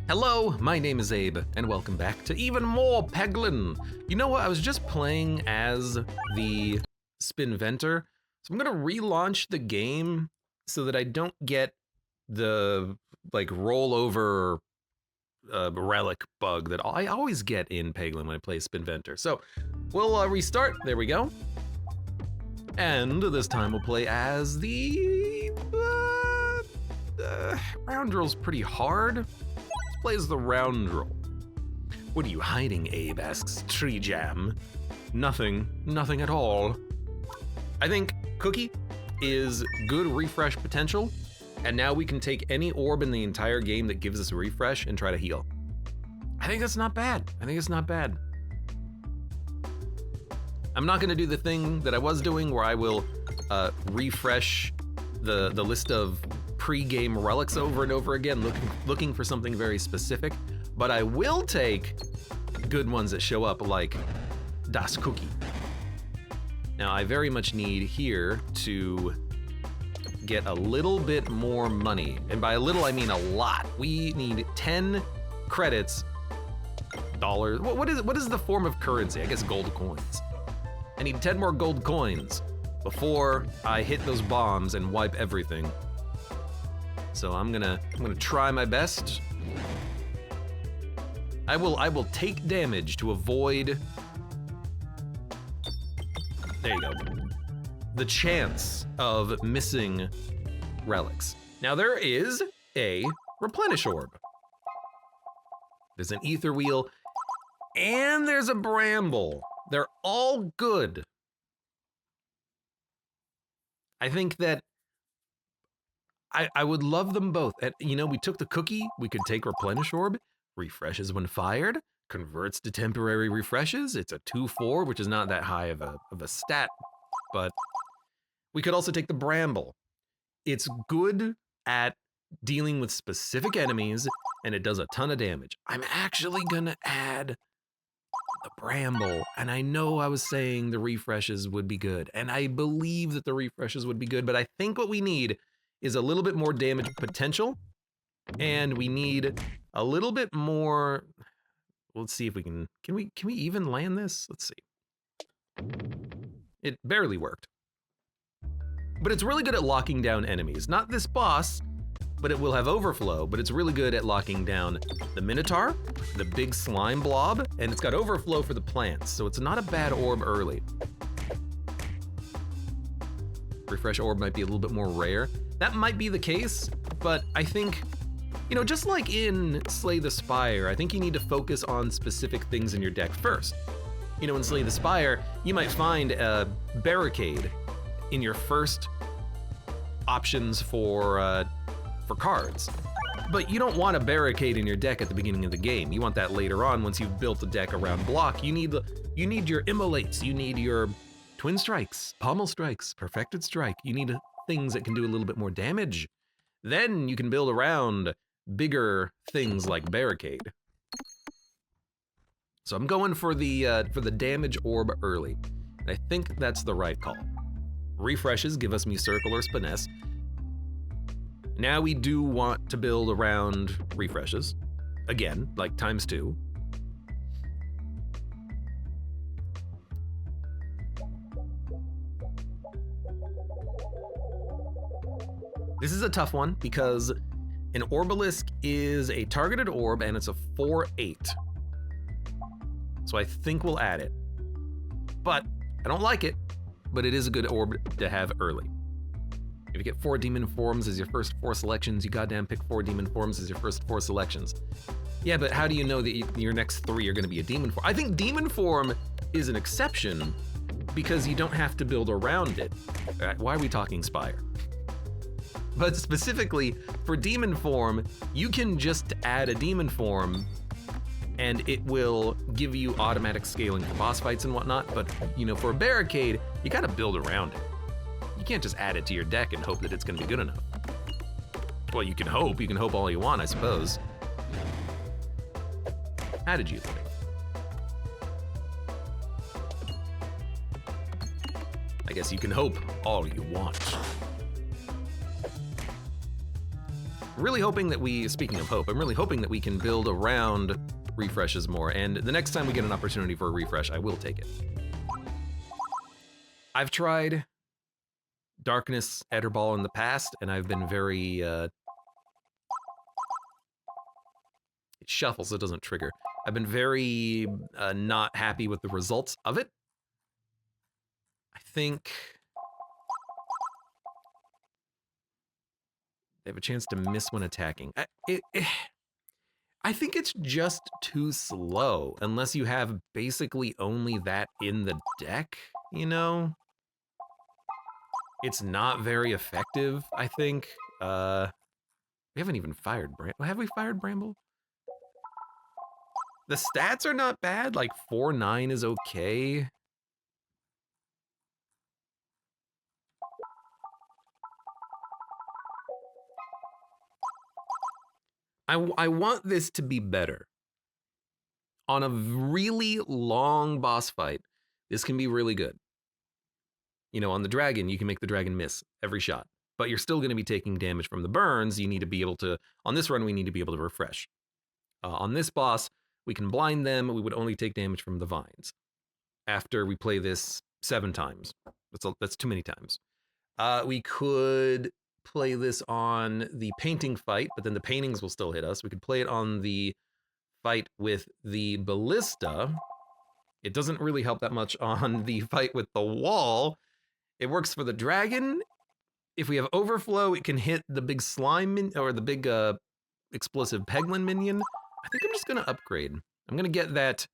Hello, my name is Abe, and welcome back to even more Peglin. You know what, I was just playing as the Spinventor, so I'm gonna relaunch the game so that I don't get the, rollover relic bug that I always get in Peglin when I play Spinventor. So, we'll restart, there we go. And this time we'll play as the... Roundrill's pretty hard. Plays the Roundrill. What are you hiding, Abe? Asks Tree Jam. Nothing at all. I think Cookie is good refresh potential, and now we can take any orb in the entire game that gives us a refresh and try to heal. I think that's not bad. It's not bad. I'm not gonna do the thing that I was doing where I will refresh the list of pre-game relics over and over again, looking for something very specific, but I will take good ones that show up like Das Cookie. Now I very much need here to get a little bit more money, and by a little I mean a lot. We need 10 credits, dollars. What is the form of currency? I guess gold coins. I need 10 more gold coins before I hit those bombs and wipe everything. So I'm gonna try my best. I will take damage to avoid, there you go, the chance of missing relics. Now there is a replenish orb. There's an ether wheel, and there's a bramble. They're all good. I think that I would love them both. And, you know, we took the cookie, we could take replenish orb, refreshes when fired, converts to temporary refreshes. It's a 2/4, which is not that high of a stat, but we could also take the bramble. It's good at dealing with specific enemies, and it does a ton of damage. I'm actually gonna add the bramble, and I know I was saying the refreshes would be good, and I believe that the refreshes would be good, but I think what we need is a little bit more damage potential, and we need a little bit more. Let's see if we can we even land this? Let's see. It barely worked. But it's really good at locking down enemies. Not this boss, but it will have overflow, but it's really good at locking down the Minotaur, the big slime blob, and it's got overflow for the plants, so it's not a bad orb early. Refresh orb might be a little bit more rare. That might be the case, but I think, you know, just like in Slay the Spire, I think you need to focus on specific things in your deck first. You know, in Slay the Spire, you might find a barricade in your first options for cards. But you don't want a barricade in your deck at the beginning of the game. You want that later on once you've built the deck around block. You need your immolates, you need your twin strikes, pommel strikes, perfected strike. You need things that can do a little bit more damage. Then you can build around bigger things like barricade. So I'm going for the damage orb early. And I think that's the right call. Refreshes give us me circle or spiness. Now we do want to build around refreshes. Again, like ×2. This is a tough one because an Orbalisk is a targeted orb and it's a 4/8. So I think we'll add it. But I don't like it, but it is a good orb to have early. If you get 4 demon forms as your first 4 selections, you goddamn pick 4 demon forms as your first 4 selections. Yeah, but how do you know that your next 3 are gonna be a demon form? I think demon form is an exception because you don't have to build around it. Why are we talking Spire? But specifically for demon form, you can just add a demon form and it will give you automatic scaling for boss fights and whatnot. But you know, for a barricade, you gotta build around it. You can't just add it to your deck and hope that it's gonna be good enough. Well, you can hope all you want, I suppose. How did you think? I guess you can hope all you want. really hoping that speaking of hope, I'm really hoping that we can build around refreshes more, and the next time we get an opportunity for a refresh, I will take it. I've tried Darkness Etterball in the past, and I've been very, it shuffles, it doesn't trigger. I've been very not happy with the results of it. I think they have a chance to miss when attacking. I think it's just too slow, unless you have basically only that in the deck, you know? It's not very effective, I think. We haven't even fired Bramble. Have we fired Bramble? The stats are not bad, like 4-9 is okay. I want this to be better. On a really long boss fight, this can be really good. You know, on the dragon, you can make the dragon miss every shot, but you're still going to be taking damage from the burns. You need to be able to, on this run, we need to be able to refresh. On this boss, we can blind them. We would only take damage from the vines. After we play this 7 times. That's too many times. We could play this on the painting fight, but then the paintings will still hit us. We could play it on the fight with the ballista. It doesn't really help that much on the fight with the wall. It works for the dragon. If we have overflow, it can hit the big slime or the big explosive Peglin minion. I think I'm just gonna upgrade. I'm gonna get that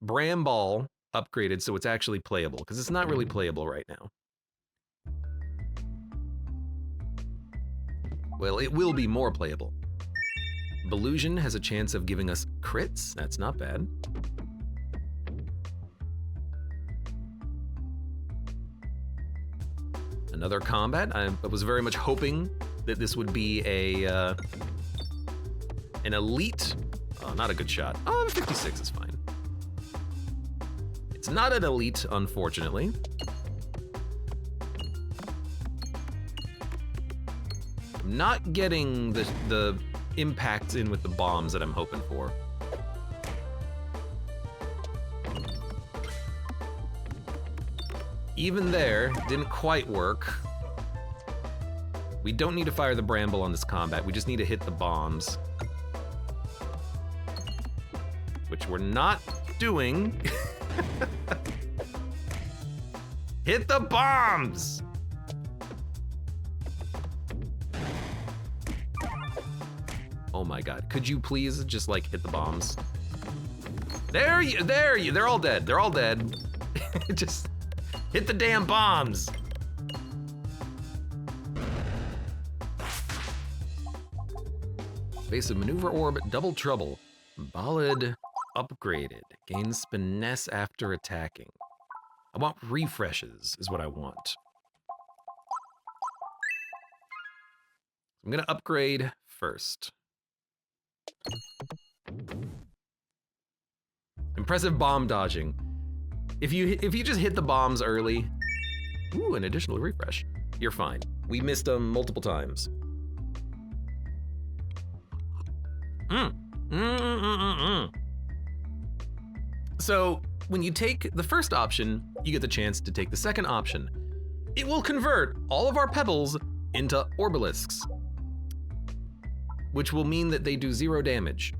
Bramble upgraded so it's actually playable, because it's not really playable right now. Well, it will be more playable. Belusion has a chance of giving us crits. That's not bad. Another combat. I was very much hoping that this would be an elite. Oh, not a good shot. Oh, 56 is fine. It's not an elite, unfortunately. I'm not getting the impacts in with the bombs that I'm hoping for. Even there, didn't quite work. We don't need to fire the Bramble on this combat. We just need to hit the bombs. Which we're not doing. Hit the bombs! Oh my god, could you please just like hit the bombs? They're all dead, they're all dead. Just hit the damn bombs. Evasive maneuver orb, double trouble. Ballad upgraded, gains finesse after attacking. I want refreshes is what I want. I'm gonna upgrade first. Impressive bomb dodging. If you just hit the bombs early, ooh, an additional refresh, you're fine. We missed them multiple times. So when you take the first option, you get the chance to take the second option. It will convert all of our pebbles into orbalisks, which will mean that they do 0 damage.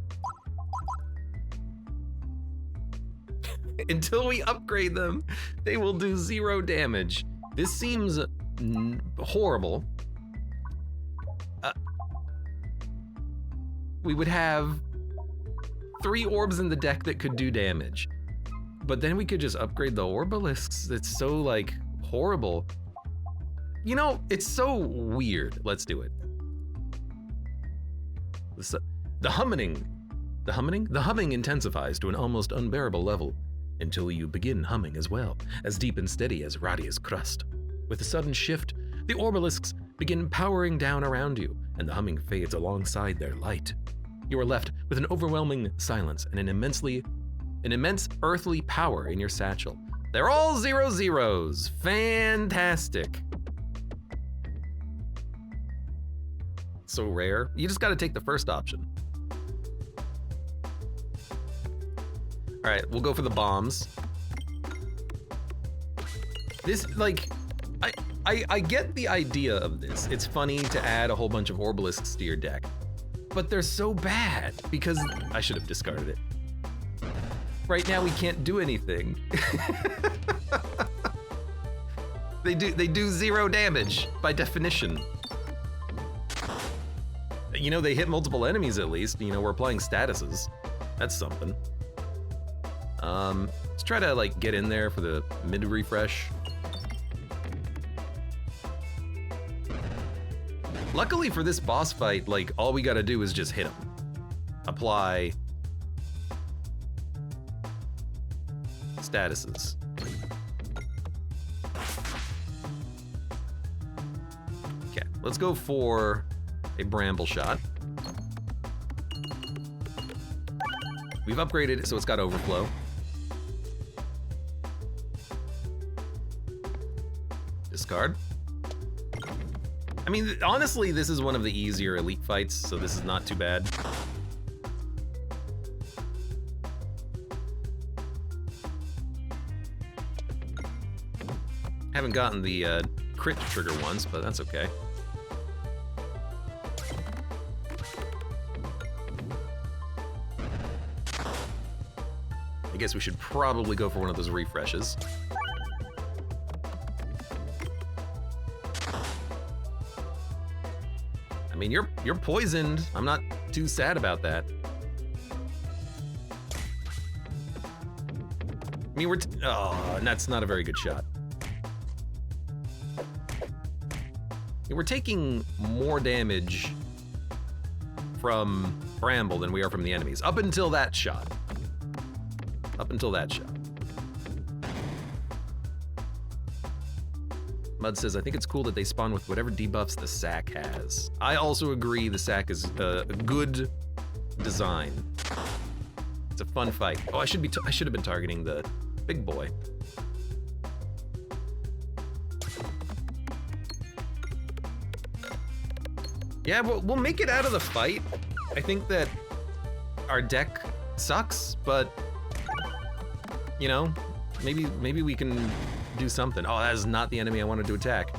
Until we upgrade them, they will do 0 damage. This seems horrible. We would have 3 orbs in the deck that could do damage. But then we could just upgrade the orbalisks. It's so, like, horrible. You know, it's so weird. Let's do it. The humming intensifies to an almost unbearable level until you begin humming as well, as deep and steady as Radia's crust. With a sudden shift, the orbalisks begin powering down around you, and the humming fades alongside their light. You are left with an overwhelming silence and an immense earthly power in your satchel. They're all 0/0s. Fantastic. so rare. You just gotta take the first option. All right, we'll go for the bombs. This, like, I get the idea of this. It's funny to add a whole bunch of obelisks to your deck, but they're so bad because I should have discarded it. Right now we can't do anything. They do 0 damage by definition. You know, they hit multiple enemies at least. You know, we're applying statuses. That's something. Let's try to like get in there for the mid refresh. Luckily for this boss fight, like all we gotta do is just hit him. Apply statuses. Okay, let's go for a bramble shot. We've upgraded it so it's got overflow. Discard. I mean, honestly, this is one of the easier elite fights, so this is not too bad. Haven't gotten the crit trigger once, but that's okay. I guess we should probably go for one of those refreshes. I mean, you're poisoned. I'm not too sad about that. I mean, oh, and that's not a very good shot. We're taking more damage from Bramble than we are from the enemies. Up until that shot. Up until that shot. Mud says, I think it's cool that they spawn with whatever debuffs the sack has. I also agree the sack is a good design. It's a fun fight. Oh, I should have been targeting the big boy. Yeah, we'll make it out of the fight. I think that our deck sucks, but you know, maybe we can do something. Oh, that is not the enemy I wanted to attack.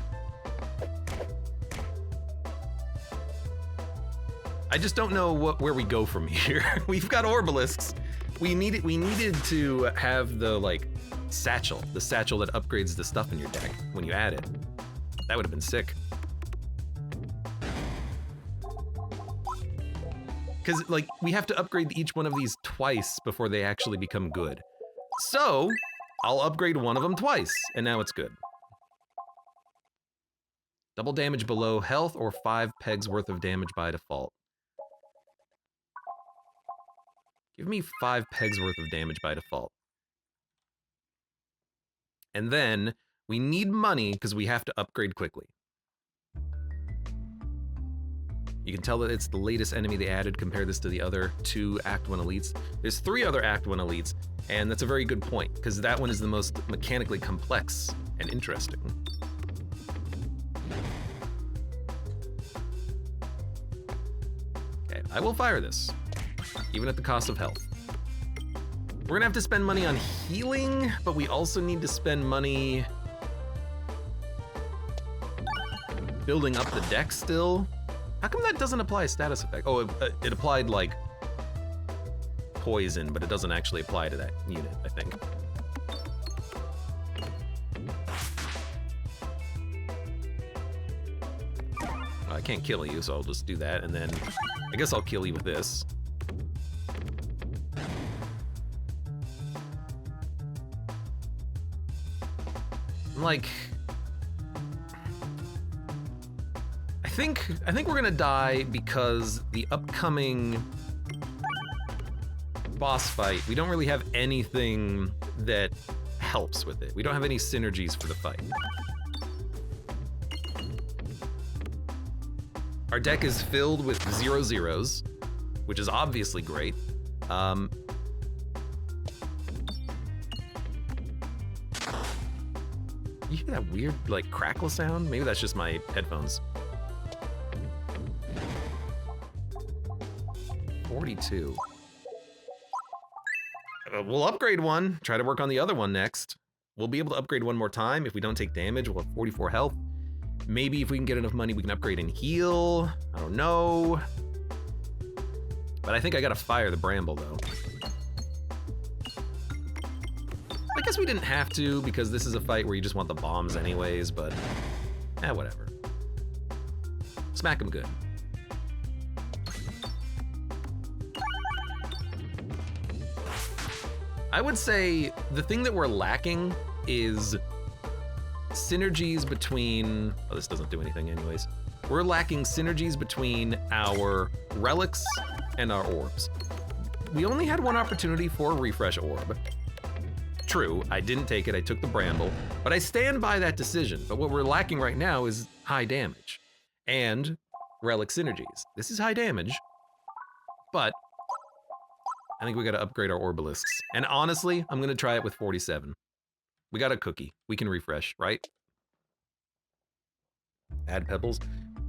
I just don't know where we go from here. We've got obelisks. We needed to have the like satchel, the satchel that upgrades the stuff in your deck when you add it. That would have been sick. Because like we have to upgrade each one of these twice before they actually become good. So I'll upgrade one of them twice, and now it's good. Double damage below health or 5 pegs worth of damage by default. Give me 5 pegs worth of damage by default. And then we need money because we have to upgrade quickly. You can tell that it's the latest enemy they added. Compare this to the other 2 Act 1 elites. There's 3 other Act 1 elites, and that's a very good point, because that one is the most mechanically complex and interesting. Okay, I will fire this, even at the cost of health. We're gonna have to spend money on healing, but we also need to spend money building up the deck still. How come that doesn't apply a status effect? Oh, it applied like poison, but it doesn't actually apply to that unit, I think. I can't kill you, so I'll just do that, and then I guess I'll kill you with this. Like, I think we're gonna die because the upcoming boss fight, we don't really have anything that helps with it. We don't have any synergies for the fight. Our deck is filled with 0/0s, which is obviously great. You hear that weird, like, crackle sound? Maybe that's just my headphones. 42. We'll upgrade one. Try to work on the other one next. We'll be able to upgrade one more time. If we don't take damage, we'll have 44 health. Maybe if we can get enough money, we can upgrade and heal. I don't know. But I think I gotta fire the bramble, though. I guess we didn't have to, because this is a fight where you just want the bombs anyways, but whatever. Smack him good. I would say the thing that we're lacking is synergies between, oh, this doesn't do anything anyways. We're lacking synergies between our relics and our orbs. We only had one opportunity for a refresh orb. True, I didn't take it, I took the bramble, but I stand by that decision. But what we're lacking right now is high damage and relic synergies. This is high damage, but I think we gotta upgrade our obelisks. And honestly, I'm gonna try it with 47. We got a cookie, we can refresh, right? Add pebbles.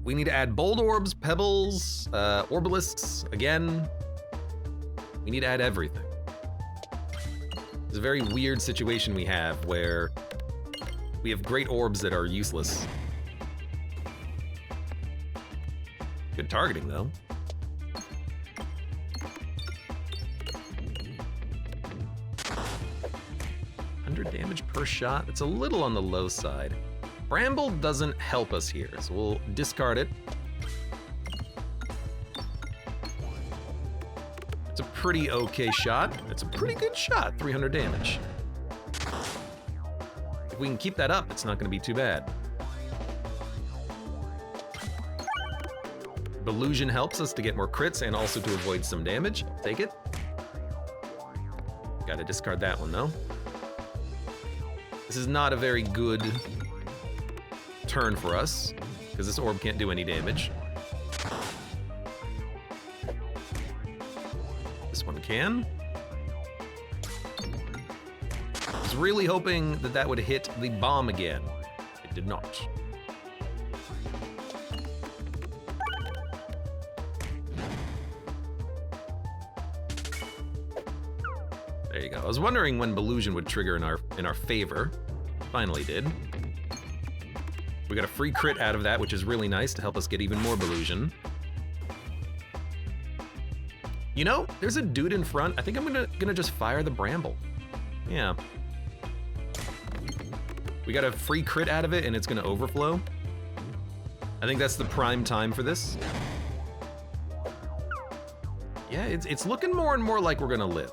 We need to add bold orbs, pebbles, obelisks, again. We need to add everything. It's a very weird situation we have where we have great orbs that are useless. Good targeting though. 100 damage per shot. It's a little on the low side. Bramble doesn't help us here, so we'll discard it. It's a pretty okay shot. It's a pretty good shot, 300 damage. If we can keep that up, it's not gonna be too bad. Illusion helps us to get more crits and also to avoid some damage. Take it. Gotta discard that one though. This is not a very good turn for us, because this orb can't do any damage. This one can. I was really hoping that that would hit the bomb again. It did not. There you go. I was wondering when Illusion would trigger in our favor. Finally did. We got a free crit out of that, which is really nice to help us get even more Illusion. You know, there's a dude in front. I think I'm gonna just fire the bramble. Yeah. We got a free crit out of it and it's gonna overflow. I think that's the prime time for this. Yeah, it's looking more and more like we're gonna live.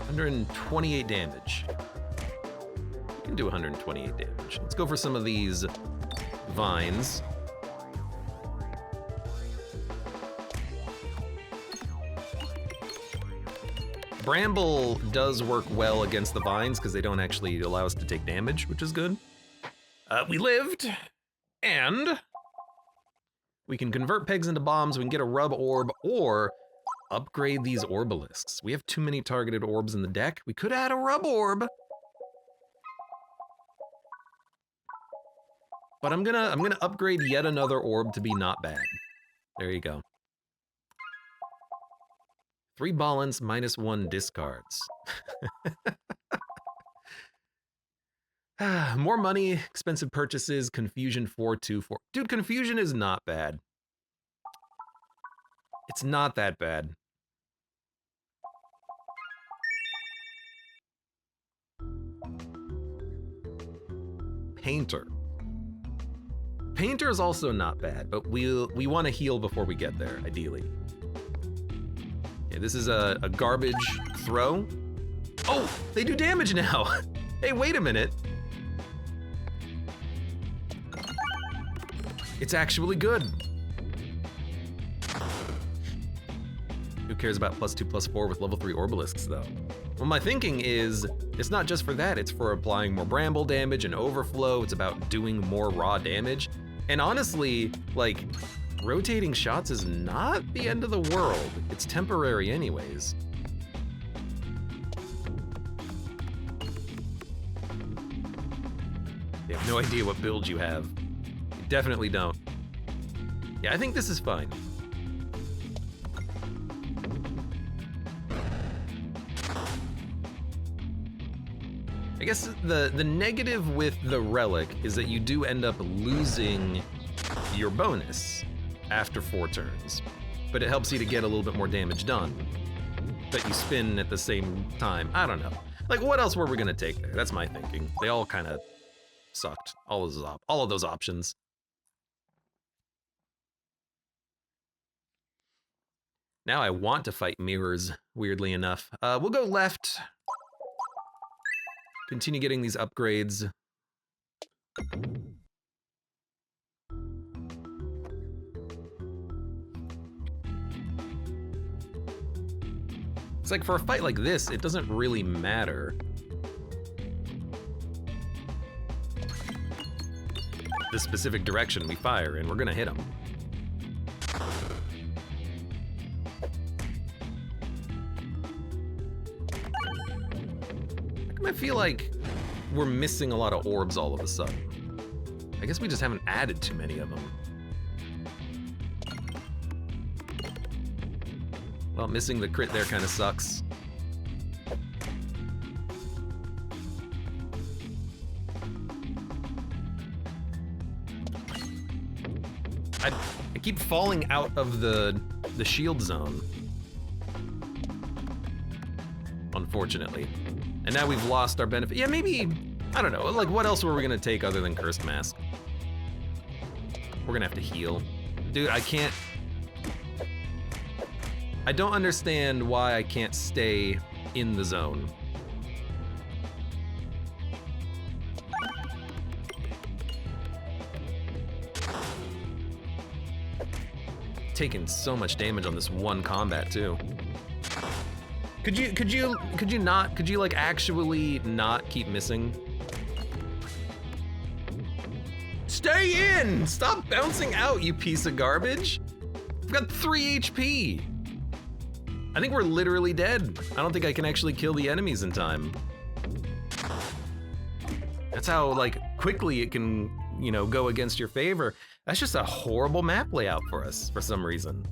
128 damage. We can do 128 damage. Let's go for some of these vines. Bramble does work well against the vines because they don't actually allow us to take damage, which is good. We lived, and we can convert pegs into bombs, we can get a rub orb, or upgrade these obelisks. We have too many targeted orbs in the deck. We could add a rub orb. But I'm gonna upgrade yet another orb to be not bad. There you go. 3 balance, -1 discards. More money, expensive purchases, confusion 424. Dude, confusion is not bad. It's not that bad. Painter. Painter is also not bad, but we want to heal before we get there, ideally. Yeah, this is a garbage throw. Oh, they do damage now. Hey, wait a minute. It's actually good. Who cares about +2/+4 with level 3 obelisks though? Well, my thinking is, it's not just for that, it's for applying more bramble damage and overflow, it's about doing more raw damage. And honestly, like, rotating shots is not the end of the world. It's temporary anyways. You have no idea what build you have. You definitely don't. Yeah, I think this is fine. I guess the negative with the relic is that you do end up losing your bonus after 4 turns, but it helps you to get a little bit more damage done. But you spin at the same time. I don't know. Like, what else were we gonna take there? That's my thinking. They all kind of sucked. All of those options. Now I want to fight mirrors, weirdly enough. We'll go left. Continue getting these upgrades. It's like for a fight like this, it doesn't really matter. The specific direction we fire in, we're gonna hit them. I feel like we're missing a lot of orbs all of a sudden. I guess we just haven't added too many of them. Well, missing the crit there kind of sucks. I keep falling out of the shield zone, unfortunately. And now we've lost our benefit. Yeah, maybe, I don't know, like what else were we gonna take other than Cursed Mask? We're gonna have to heal. Dude, I don't understand why I can't stay in the zone. Taking so much damage on this one combat too. Could you like actually not keep missing? Stay in! Stop bouncing out, you piece of garbage! I've got 3 HP. I think we're literally dead. I don't think I can actually kill the enemies in time. That's how like quickly it can, you know, go against your favor. That's just a horrible map layout for us for some reason.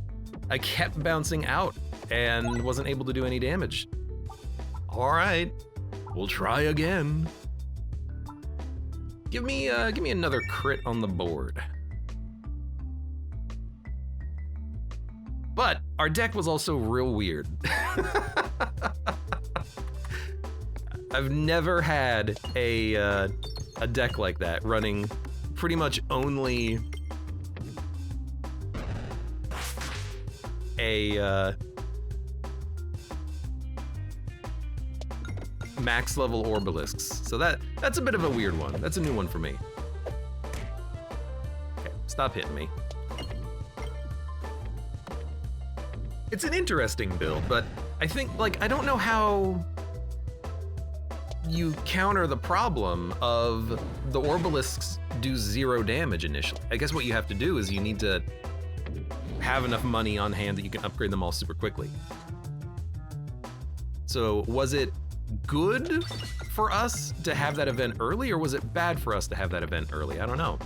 I kept bouncing out and wasn't able to do any damage. All right, we'll try again. Give me another crit on the board. But our deck was also real weird. I've never had a deck like that running pretty much only a max level Orbalisks. So that's a bit of a weird one. That's a new one for me. Okay, stop hitting me. It's an interesting build, but I think, like, I don't know how you counter the problem of the Orbalisks do 0 damage initially. I guess what you have to do is you need to have enough money on hand that you can upgrade them all super quickly. So was it good for us to have that event early, or was it bad for us to have that event early? I don't know.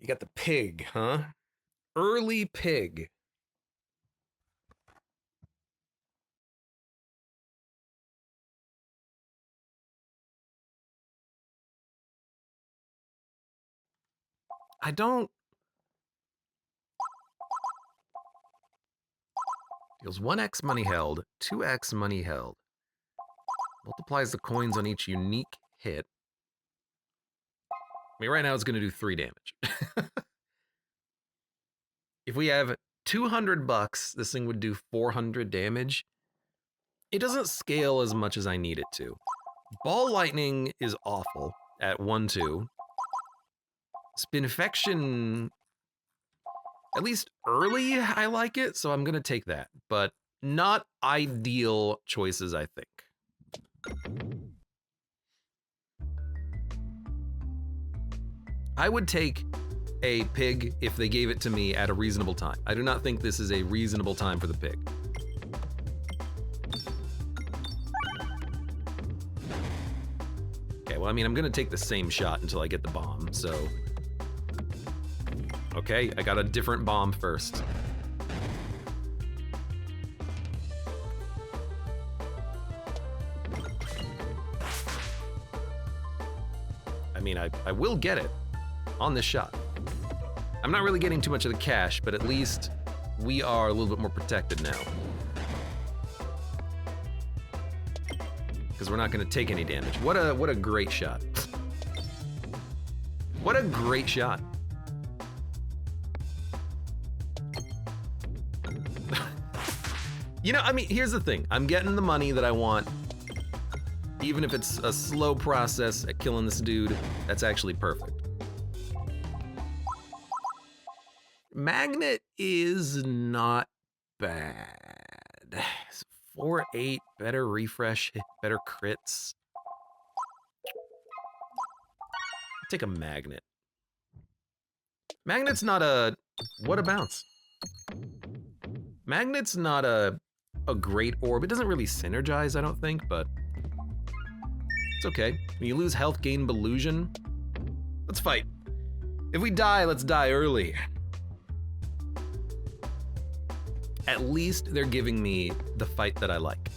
You got the pig, huh? Early pig. I don't... Deals 1x money held, 2x money held. Multiplies the coins on each unique hit. I mean, right now it's going to do 3 damage. If we have 200 bucks, this thing would do 400 damage. It doesn't scale as much as I need it to. Ball Lightning is awful at 1-2. Spinfection, at least early, I like it, so I'm gonna take that. But not ideal choices, I think. I would take a pig if they gave it to me at a reasonable time. I do not think this is a reasonable time for the pig. well, I mean, I'm gonna take the same shot until I get the bomb, so... Okay, I got a different bomb first. I mean, I will get it on this shot. I'm not really getting too much of the cash, but at least we are a little bit more protected now. Because we're not going to take any damage. What a great shot. What a great shot. You know, I mean, here's the thing. I'm getting the money that I want. Even if it's a slow process at killing this dude, that's actually perfect. Magnet is not bad. 4-8, better refresh, better crits. Take a magnet. Magnet's not a... What a bounce. Magnet's not a great orb. It doesn't really synergize, I don't think, but... It's okay. When you lose health, gain Belusion. Let's fight. If we die, let's die early. At least they're giving me the fight that I like.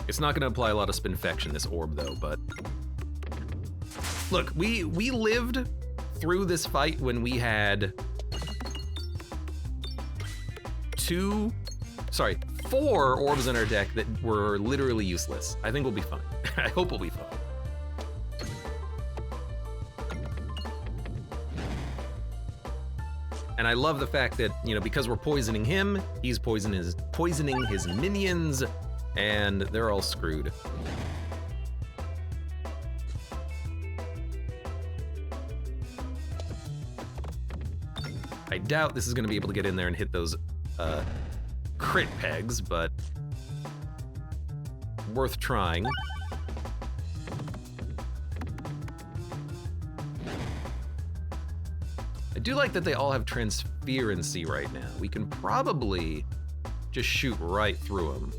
It's not gonna apply a lot of Spinfection, this orb though, but... Look, we lived through this fight when we had 4 orbs in our deck that were literally useless. I think we'll be fine. I hope we'll be fine. And I love the fact that, you know, because we're poisoning him, he's poisoning his minions, and they're all screwed. I doubt this is gonna be able to get in there and hit those crit pegs, but worth trying. I do like that they all have transferency right now. We can probably just shoot right through them.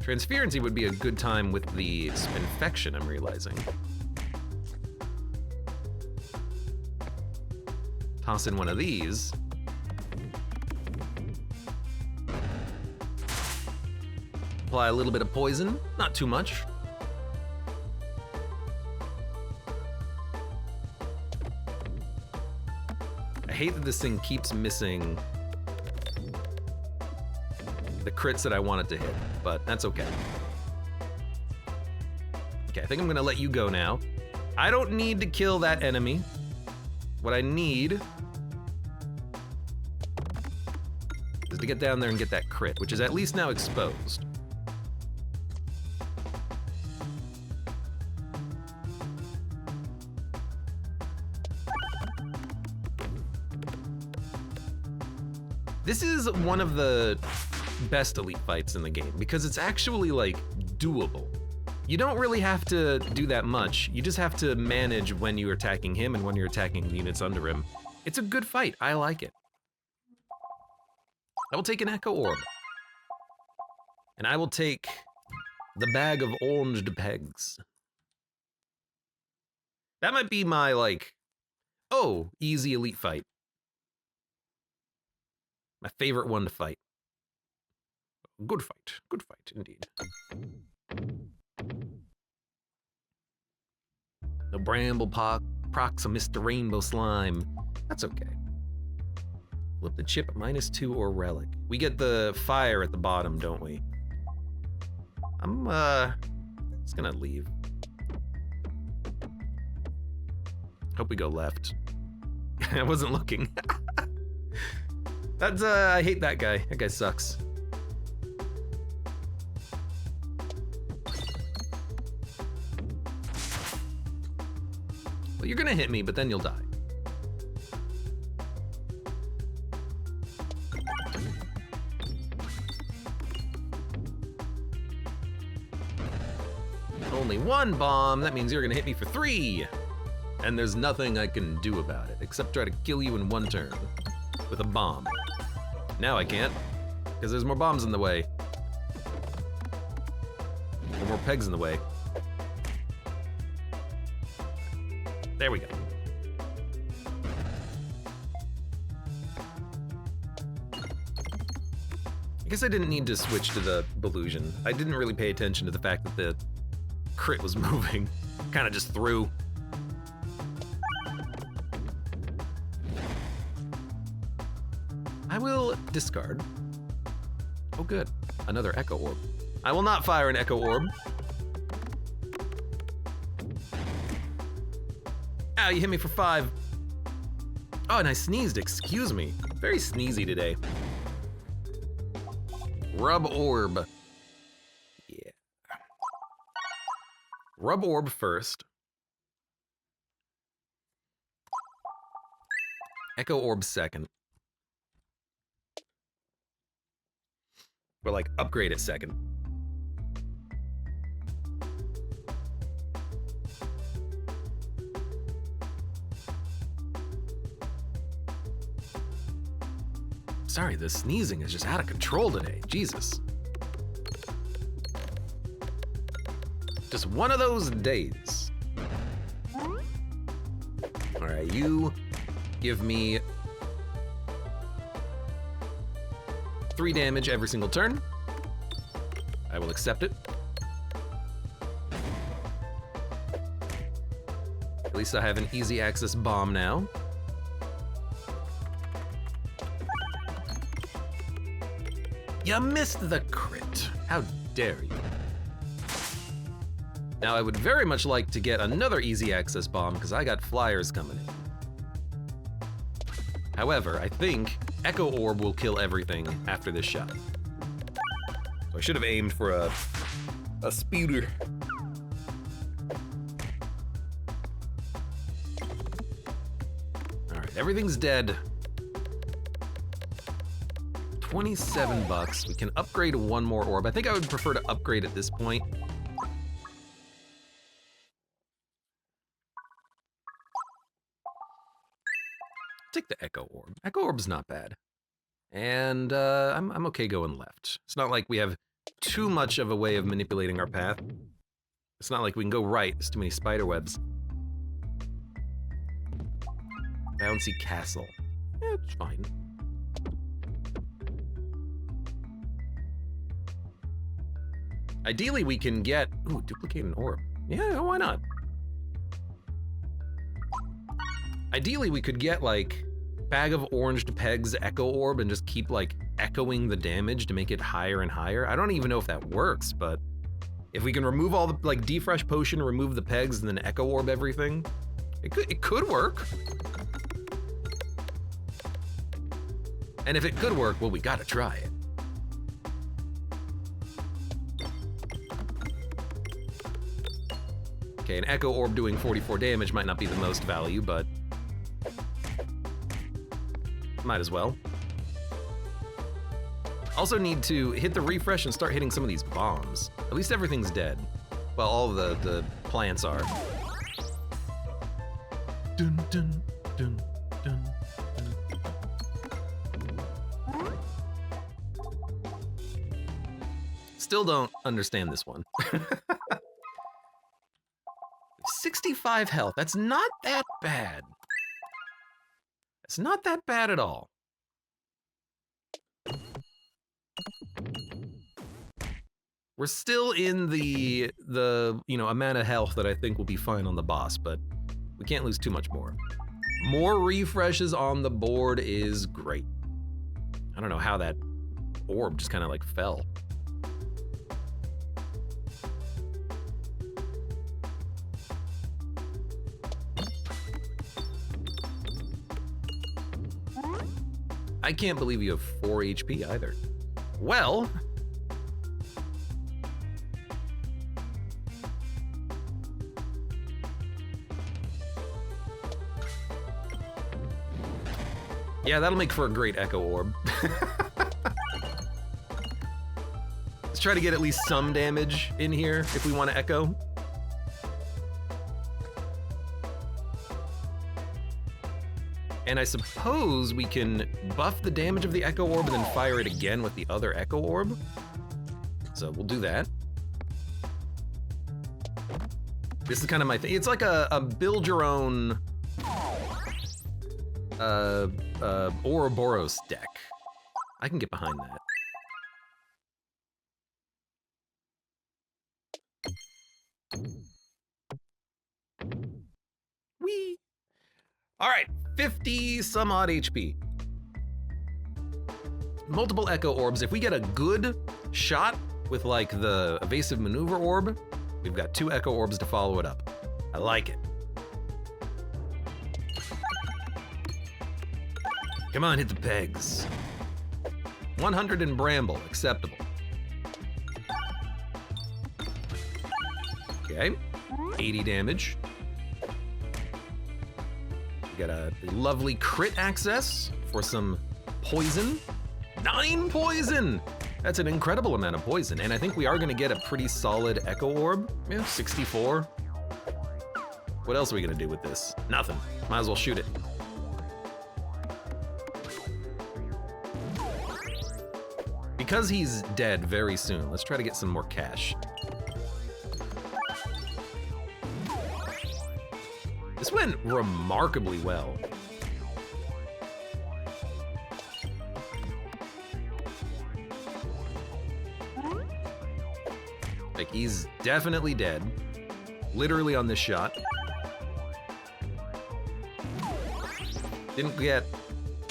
Transferency would be a good time with the Spinfection, I'm realizing. Toss in one of these. Apply a little bit of poison, not too much. I hate that this thing keeps missing the crits that I want it to hit, but that's okay. Okay, I think I'm gonna let you go now. I don't need to kill that enemy. What I need is to get down there and get that crit, which is at least now exposed. This is one of the best elite fights in the game because it's actually like doable. You don't really have to do that much. You just have to manage when you're attacking him and when you're attacking the units under him. It's a good fight. I like it. I will take an Echo Orb. And I will take the bag of oranged pegs. That might be my, like, oh, easy elite fight. My favorite one to fight. Good fight indeed. The Bramble procs a Mr. Rainbow Slime. That's okay. Flip the chip -2 or relic. We get the fire at the bottom, don't we? I'm just gonna leave. Hope we go left. I wasn't looking. That's I hate that guy. That guy sucks. Well, you're gonna hit me, but then you'll die. Only one bomb, that means you're gonna hit me for 3. And there's nothing I can do about it, except try to kill you in one turn with a bomb. Now I can't. because there's more bombs in the way. Or more pegs in the way. There we go. I guess I didn't need to switch to the Belusion. I didn't really pay attention to the fact that the crit was moving. Kind of just threw. I will discard. Oh good, another Echo Orb. I will not fire an Echo Orb. Ow, you hit me for 5. Oh, and I sneezed, excuse me. Very sneezy today. Rub Orb. Yeah. Rub Orb first. Echo Orb second. But like, upgrade it second. Sorry, the sneezing is just out of control today. Jesus. Just one of those days. All right, you give me 3 damage every single turn. I will accept it. At least I have an easy access bomb now. You missed the crit. How dare you? Now I would very much like to get another easy access bomb because I got flyers coming in. However, I think Echo Orb will kill everything after this shot. So I should have aimed for a speeder. All right, everything's dead. 27 bucks. We can upgrade one more orb. I think I would prefer to upgrade at this point. Take the Echo Orb. Echo Orb's not bad. And I'm okay going left. It's not like we have too much of a way of manipulating our path. It's not like we can go right. There's too many spider webs. Bouncy Castle. Yeah, it's fine. Ideally, we can get... Ooh, duplicate an orb. Yeah, why not? Ideally, we could get, like, bag of orange pegs Echo Orb and just keep, like, echoing the damage to make it higher and higher. I don't even know if that works, but if we can remove all the, like, Defresh Potion, remove the pegs, and then Echo Orb everything, it could work. And if it could work, well, we gotta try it. Okay, an Echo Orb doing 44 damage might not be the most value, but might as well. Also need to hit the refresh and start hitting some of these bombs. At least everything's dead. Well, all of the plants are. Dun, dun, dun, dun, dun. Still don't understand this one. 65 health, that's not that bad. It's not that bad at all. We're still in the amount of health that I think will be fine on the boss, but we can't lose too much more. More refreshes on the board is great. I don't know how that orb just kind of like fell. I can't believe you have 4 HP either. Well, yeah, that'll make for a great Echo Orb. Let's try to get at least some damage in here if we want to Echo. And I suppose we can buff the damage of the Echo Orb and then fire it again with the other Echo Orb. So we'll do that. This is kind of my thing. It's like a build your own Ouroboros deck. I can get behind that. Whee! All right, 50 some odd HP. Multiple Echo Orbs. If we get a good shot with like the evasive maneuver orb, we've got 2 Echo Orbs to follow it up. I like it. Come on, hit the pegs. 100 in Bramble, acceptable. Okay, 80 damage. We got a lovely crit access for some poison. 9 poison! That's an incredible amount of poison, and I think we are gonna get a pretty solid Echo Orb. Yeah, 64. What else are we gonna do with this? Nothing. Might as well shoot it. Because he's dead very soon, let's try to get some more cash. This went remarkably well. Like, he's definitely dead. Literally on this shot. Didn't get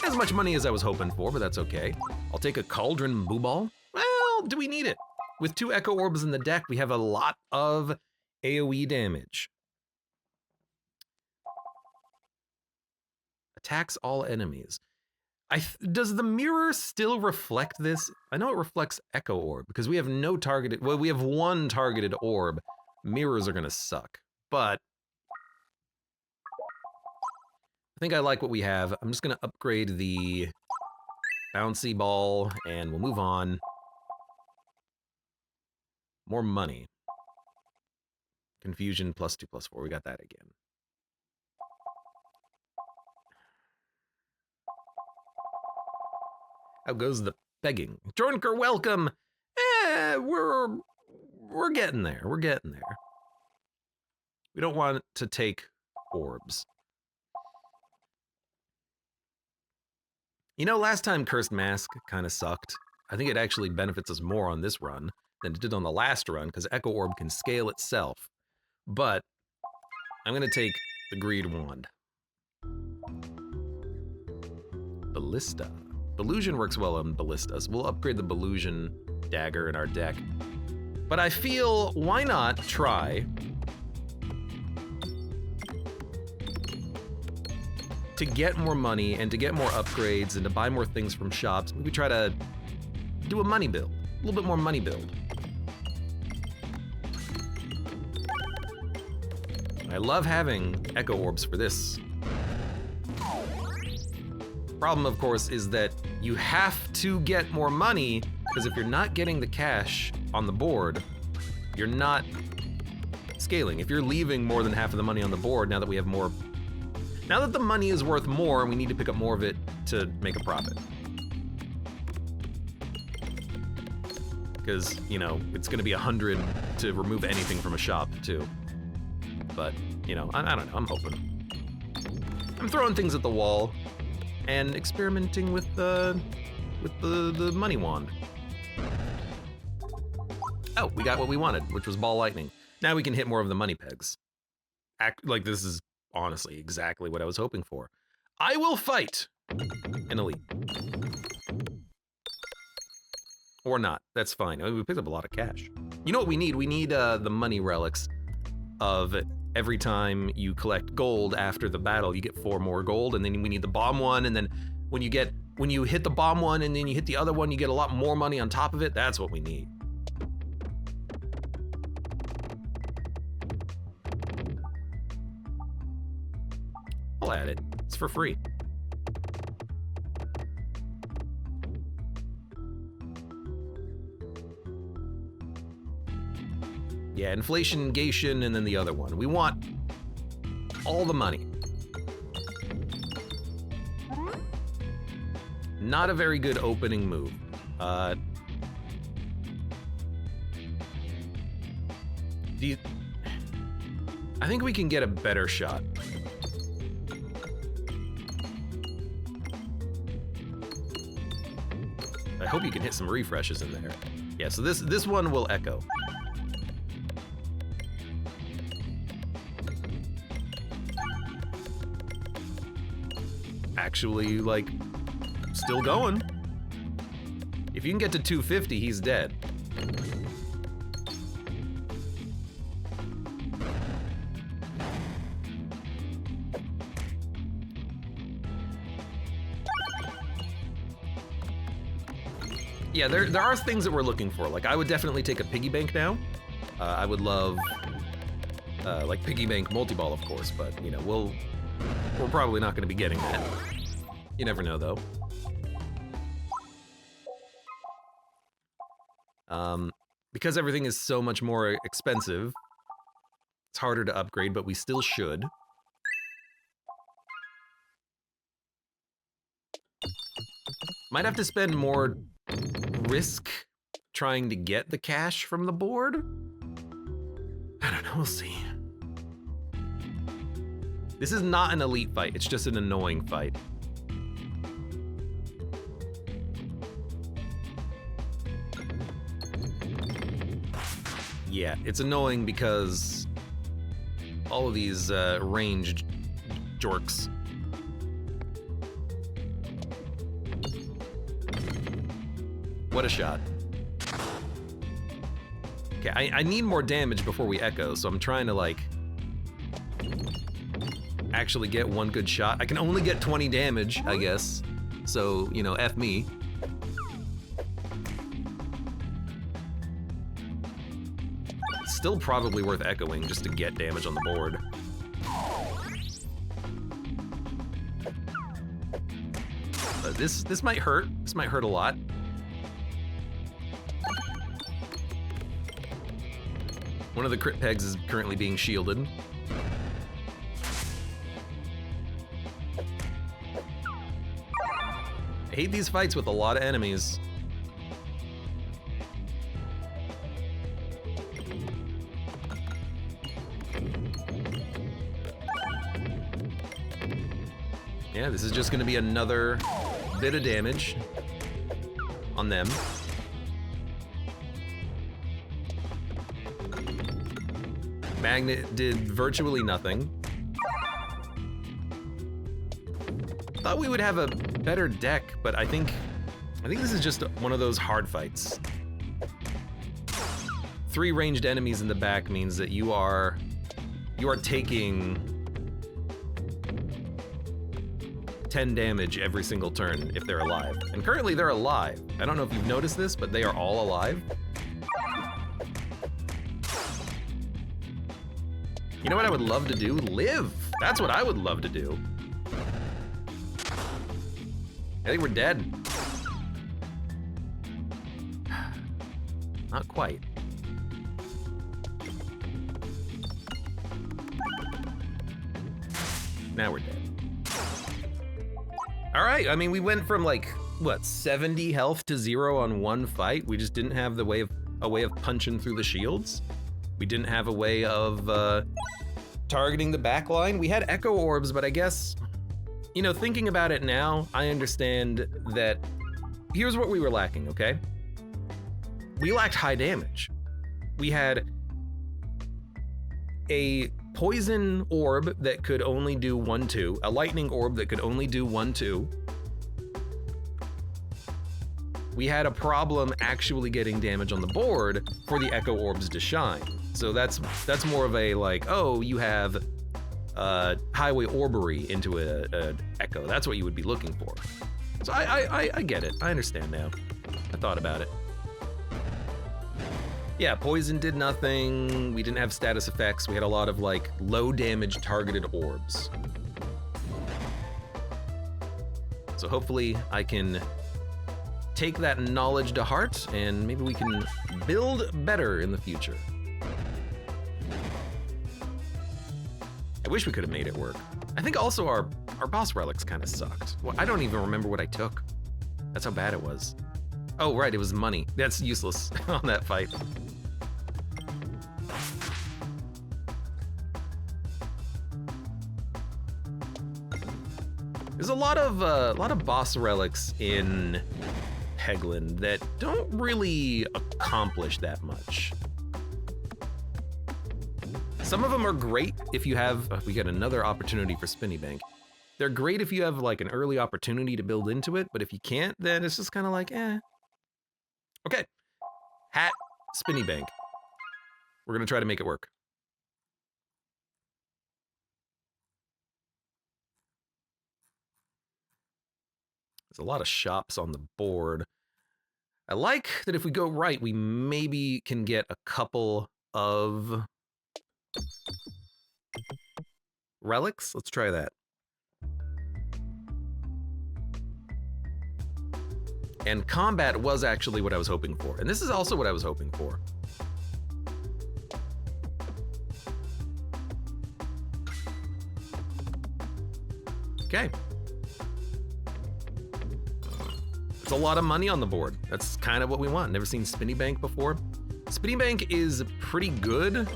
as much money as I was hoping for, but that's okay. I'll take a Cauldron Boo Ball. Well, do we need it? With 2 Echo Orbs in the deck, we have a lot of AoE damage. Attacks all enemies. Does the mirror still reflect this? I know it reflects Echo Orb because we have no targeted, well, we have 1 targeted orb. Mirrors are gonna suck, but I think I like what we have. I'm just gonna upgrade the bouncy ball and we'll move on. More money. Confusion +2/+4, we got that again. How goes the begging? Jornker, welcome. We're getting there. We're getting there. We don't want to take orbs. You know, last time Cursed Mask kind of sucked. I think it actually benefits us more on this run than it did on the last run because Echo Orb can scale itself. But I'm gonna take the Greed Wand. Ballista. Illusion works well on ballistas. We'll upgrade the Illusion dagger in our deck. But I feel, why not try to get more money and to get more upgrades and to buy more things from shops? Maybe try to do a money build, a little bit more money build. I love having Echo Orbs for this. Problem, of course, is that you have to get more money, because if you're not getting the cash on the board, you're not scaling. If you're leaving more than half of the money on the board, now that we have more, now that the money is worth more, we need to pick up more of it to make a profit. Because, you know, it's gonna be 100 to remove anything from a shop, too. But, you know, I don't know, I'm hoping. I'm throwing things at the wall and experimenting with the money wand. Oh, we got what we wanted, which was Ball Lightning. Now we can hit more of the money pegs. Like, this is honestly exactly what I was hoping for. I will fight an elite. Or not, that's fine. We picked up a lot of cash. You know what we need? We need the money relics of every time you collect gold after the battle, you get 4 more gold, and then we need the bomb one, and then when you hit the bomb one and then you hit the other one, you get a lot more money on top of it. That's what we need. I'll add it. It's for free. Yeah, inflation, and then the other one. We want all the money. Not a very good opening move. I think we can get a better shot. I hope you can hit some refreshes in there. Yeah, so this one will echo. Actually, like, still going. If you can get to 250, he's dead. Yeah, there are things that we're looking for. Like, I would definitely take a piggy bank now. I would love, like, piggy bank multi-ball, of course, but, you know, we're probably not going to be getting that. You never know, though. Because everything is so much more expensive, it's harder to upgrade, but we still should. Might have to spend more risk trying to get the cash from the board? I don't know, we'll see. This is not an elite fight, it's just an annoying fight. Yeah, it's annoying because all of these ranged jorks. What a shot. Okay, I need more damage before we echo, so I'm trying to, like, actually get one good shot. I can only get 20 damage, I guess. So, you know, F me. Still probably worth echoing just to get damage on the board. But this might hurt. This might hurt a lot. One of the crit pegs is currently being shielded. I hate these fights with a lot of enemies. Yeah, this is just gonna be another bit of damage on them. Magnet did virtually nothing. Thought we would have a better deck, but I think this is just one of those hard fights. 3 ranged enemies in the back means that you are taking 10 damage every single turn if they're alive. And currently they're alive. I don't know if you've noticed this, but they are all alive. You know what I would love to do? Live! That's what I would love to do. I think we're dead. Not quite. Now we're dead. All right, I mean, we went from like, what, 70 health to 0 on one fight? We just didn't have a way of punching through the shields. We didn't have a way of targeting the back line. We had echo orbs, but I guess, you know, thinking about it now, I understand that here's what we were lacking, okay? We lacked high damage. We had a poison orb that could only do 1/2, a lightning orb that could only do 1/2. We had a problem actually getting damage on the board for the echo orbs to shine. So that's more of a like, oh, you have highway orbery into a echo. That's what you would be looking for. So I get it. I understand now. I thought about it. Yeah, poison did nothing. We didn't have status effects. We had a lot of like low damage targeted orbs. So hopefully I can take that knowledge to heart and maybe we can build better in the future. I wish we could have made it work. I think also our boss relics kind of sucked. Well, I don't even remember what I took. That's how bad it was. Oh, right, it was money. That's useless on that fight. There's a lot of boss relics in Peglin that don't really accomplish that much. Some of them are great if you have, we get another opportunity for Spinny Bank. They're great if you have like an early opportunity to build into it, but if you can't, then it's just kind of like, eh. Okay, hat, Spinny Bank. We're gonna try to make it work. There's a lot of shops on the board. I like that if we go right, we maybe can get a couple of relics. Let's try that. And combat was actually what I was hoping for. And this is also what I was hoping for. Okay. It's a lot of money on the board. That's kind of what we want. Never seen Spinny Bank before. Spinny Bank is pretty good.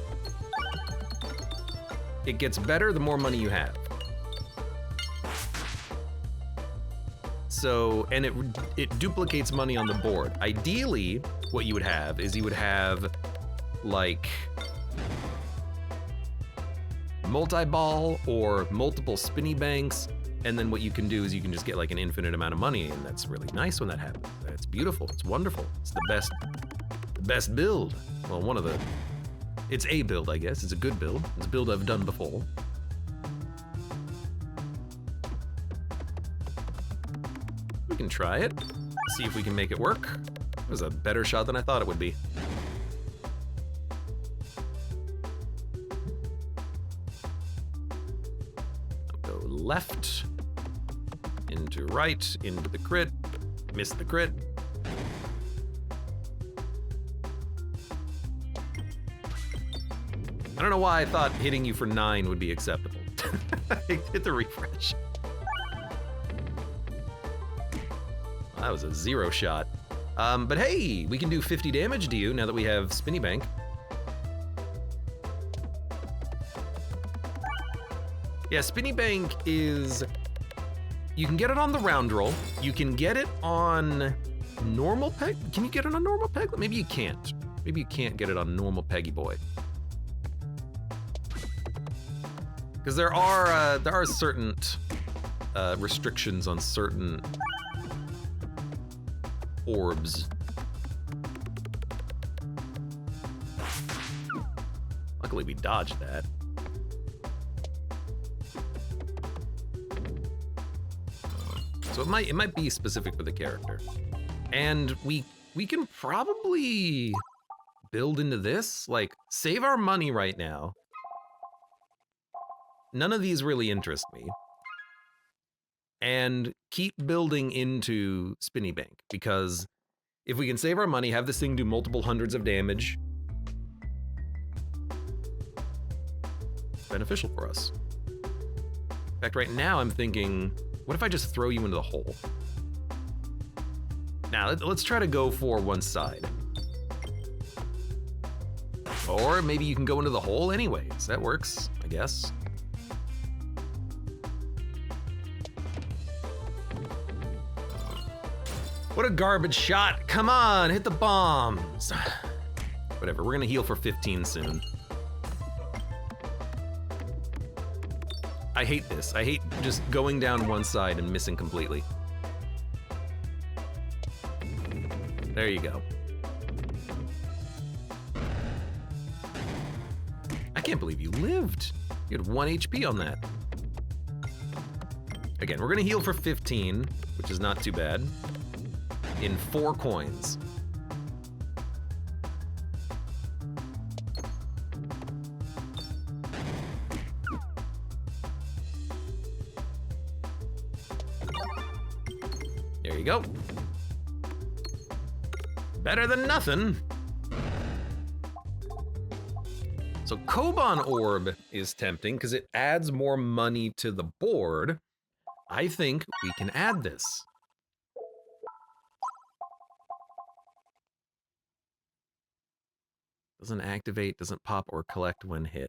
It gets better the more money you have. So, and it duplicates money on the board. Ideally, what you would have is you would have like multi-ball or multiple spinny banks, and then what you can do is you can just get like an infinite amount of money, and that's really nice when that happens. It's beautiful, it's wonderful. It's the best build. Well, one of the, it's a build, I guess. It's a good build. It's a build I've done before. We can try it, see if we can make it work. It was a better shot than I thought it would be. I'll go left, into right, into the crit, miss the crit. I don't know why I thought hitting you for 9 would be acceptable. Hit the refresh. That was a 0 shot. But hey, we can do 50 damage to you now that we have Spinny Bank. Yeah, Spinny Bank is, you can get it on the round roll. You can get it on normal peg. Can you get it on normal peg? Maybe you can't. Maybe you can't get it on normal Peggy Boy. Because there are certain restrictions on certain orbs. Luckily we dodged that. So it might be specific for the character. And we can probably build into this, like save our money right now. None of these really interest me. And keep building into Spinny Bank, because if we can save our money, have this thing do multiple hundreds of damage, it's beneficial for us. In fact, right now I'm thinking, what if I just throw you into the hole? Now, let's try to go for one side. Or maybe you can go into the hole anyways. That works, I guess. What a garbage shot. Come on, hit the bombs. Whatever, we're gonna heal for 15 soon. I hate this. I hate just going down one side and missing completely. There you go. I can't believe you lived. You had 1 HP on that. Again, we're gonna heal for 15, which is not too bad. In 4 coins. There you go. Better than nothing. So Koban Orb is tempting because it adds more money to the board. I think we can add this. Doesn't activate, doesn't pop or collect when hit.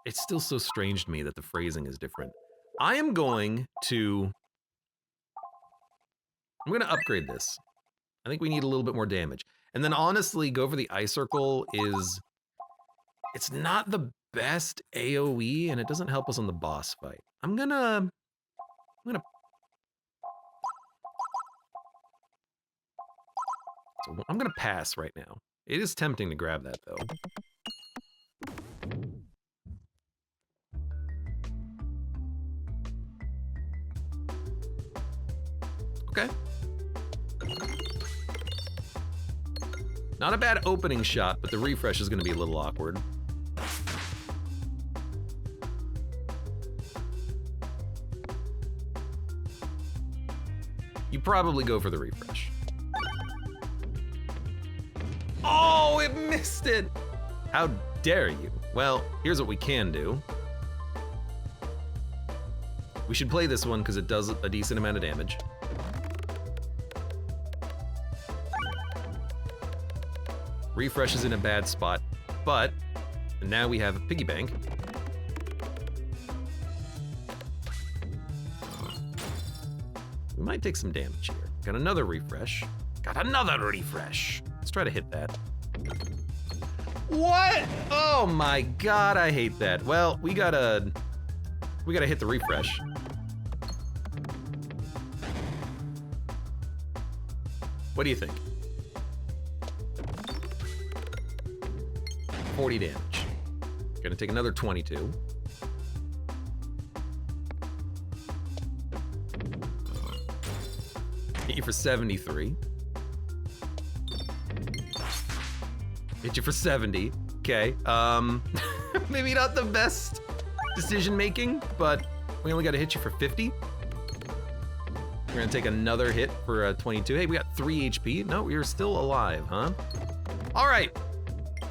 It's still so strange to me that the phrasing is different. I'm going to upgrade this. I think we need a little bit more damage. And then honestly, go for the Ice Circle is... It's not the best AoE, and it doesn't help us on the boss fight. I'm gonna pass right now. It is tempting to grab that, though. Okay. Not a bad opening shot, but the refresh is going to be a little awkward. You probably go for the refresh. Oh, it missed it! How dare you? Well, here's what we can do. We should play this one because it does a decent amount of damage. Refresh is in a bad spot, but now we have a piggy bank. We might take some damage here. Got another refresh. Got another refresh. Let's try to hit that. What? Oh my god, I hate that. Well, we gotta hit the refresh. What do you think? 40 damage. Gonna take another 22. Hit you for 73. Hit you for 70. Okay. Maybe not the best decision making, but we only got to hit you for 50. We're gonna take another hit for 22. Hey, we got 3 HP. No, we're still alive, huh? All right.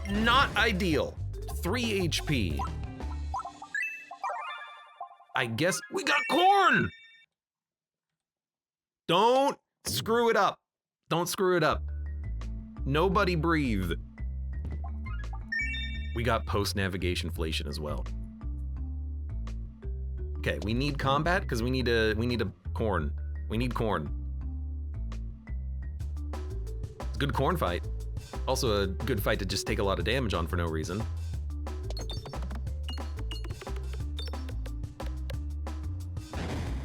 Not ideal. 3 HP. I guess we got corn! Don't screw it up. Don't screw it up. Nobody breathe. We got post-navigation inflation as well. Okay, we need combat because we need a corn. We need corn. It's a good corn fight. Also a good fight to just take a lot of damage on for no reason.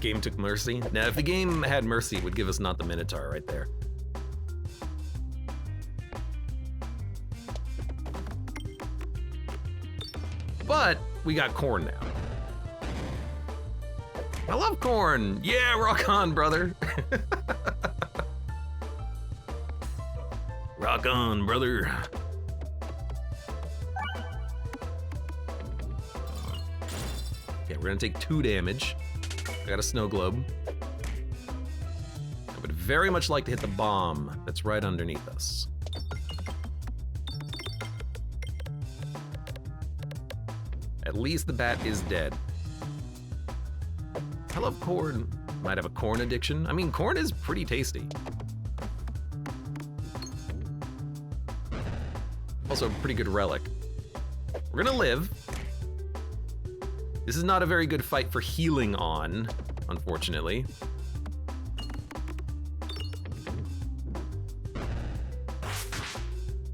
Game took mercy. Now, if the game had mercy, it would give us not the Minotaur right there. But we got corn now. I love corn. Yeah, rock on, brother. Rock on, brother. Okay, we're gonna take 2 damage. I got a snow globe. I would very much like to hit the bomb that's right underneath us. At least the bat is dead. I love corn. Might have a corn addiction. I mean, corn is pretty tasty. Also a pretty good relic. We're gonna live. This is not a very good fight for healing on, unfortunately.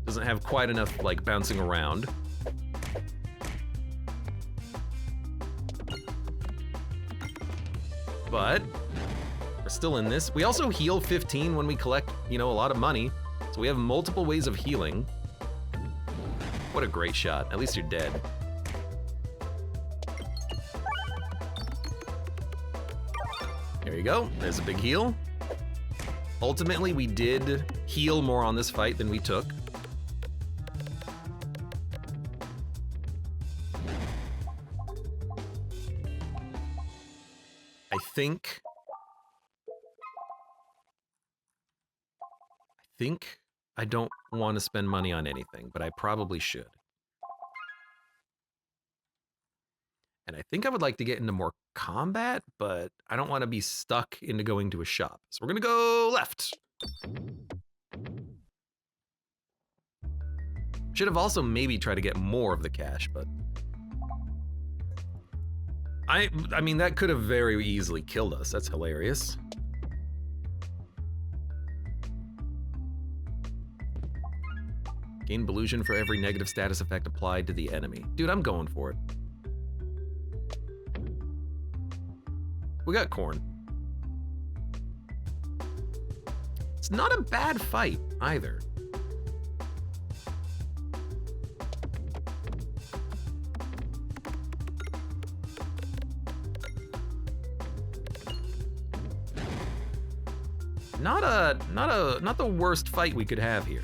Doesn't have quite enough, like, bouncing around. But we're still in this. We also heal 15 when we collect, you know, a lot of money. So we have multiple ways of healing. What a great shot. At least you're dead. There you go. There's a big heal. Ultimately, we did heal more on this fight than we took. I think I don't want to spend money on anything, but I probably should. And I think I would like to get into more combat, but I don't want to be stuck into going to a shop. So we're gonna go left. Should have also maybe tried to get more of the cash, but... I mean, that could have very easily killed us. That's hilarious. Gain Belusion for every negative status effect applied to the enemy. Dude, I'm going for it. We got corn. It's not a bad fight, either. Not the worst fight we could have here.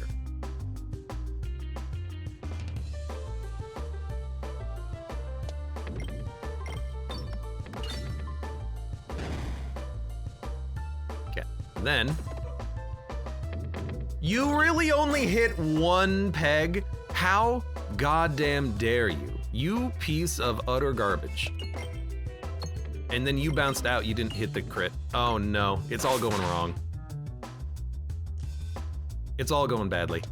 Okay, then you really only hit one peg? How goddamn dare you? You piece of utter garbage. And then you bounced out, you didn't hit the crit. Oh no, it's all going wrong. It's all going badly.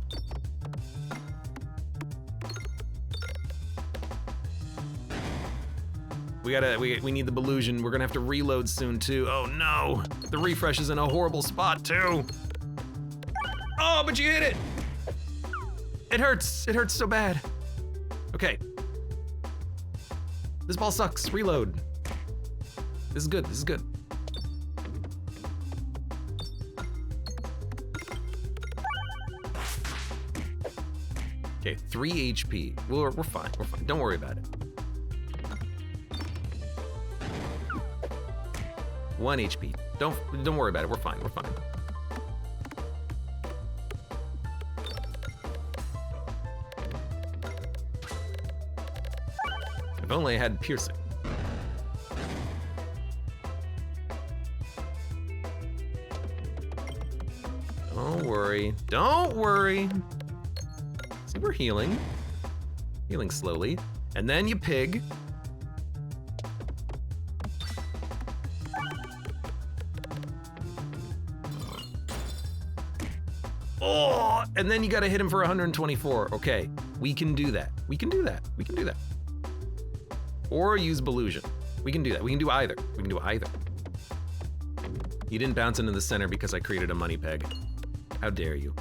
We need the Belusion. We're gonna have to reload soon too. Oh no, the refresh is in a horrible spot too. Oh, but you hit it. It hurts so bad. Okay. This ball sucks, reload. This is good, this is good. Okay, 3 HP. We're fine, we're fine. Don't worry about it. 1 HP. Don't worry about it. We're fine, we're fine. If only I had piercing. Don't worry. Don't worry. See, we're healing. Healing slowly. And then you pig. Oh, and then you gotta hit him for 124. Okay, we can do that. We can do that. We can do that. Or use Belusion. We can do that. We can do either. We can do either. You didn't bounce into the center because I created a money peg. How dare you?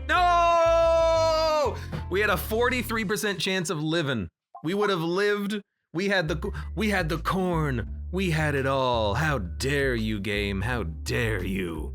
No! We had a 43% chance of living. We would have lived. We had the corn. We had it all. How dare you, game? How dare you?